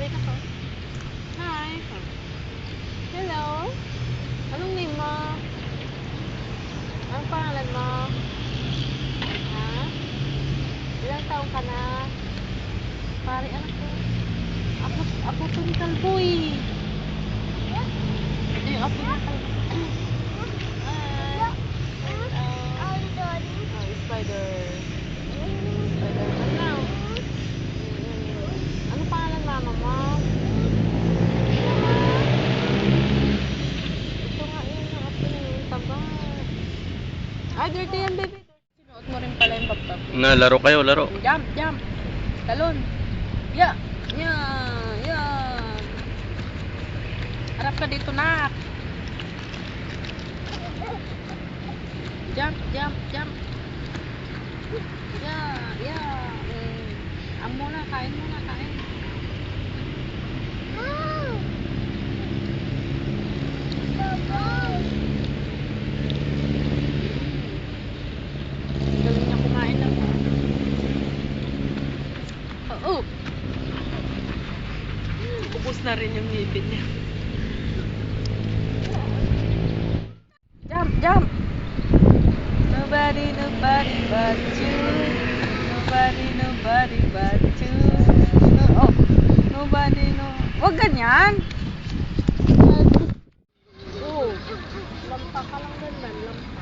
pare na to. Hi. Hello. Anong name mo? Anong pangalan mo? Ha? Ilang taong ka na? Pare, anak ko. Ako to ni Kalbo eh. Ito yung apo ni Kalbo. Hi. Oh, spider. Spider-Man now. Ano pangalan mama mo? Ito nga yun, yung apo niya yung taba. Ay, dirty yan, baby. Sinuot mo rin pala yung babtab. Na, laro kayo, laro. Jump, jump. Talon. Ya. Ya. Ya. Harap ka dito, nak. Jump, jump, jump. Ya, ya. Ang muna, kain muna, kain. Galing niya kumain lang. Oo. Ubus na rin yung ngipin niya. Jump, jump. Nobody, nobody but you. Nobody, nobody but you. No, oh, nobody, no. Wag ganyan. Oh, lampa ka lang ganyan, lampa.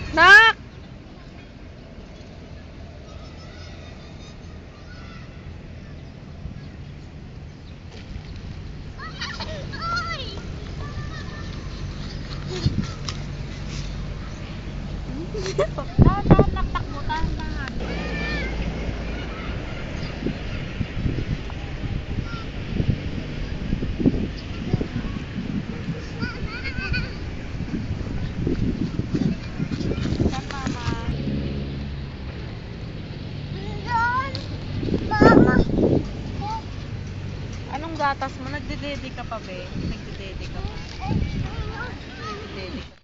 Nak! Tahan, takbo, tahan. Saan mama? Anong gatas mo? Nagdedede ka pa, be? Nagdedede ka pa? Nagdedede ka.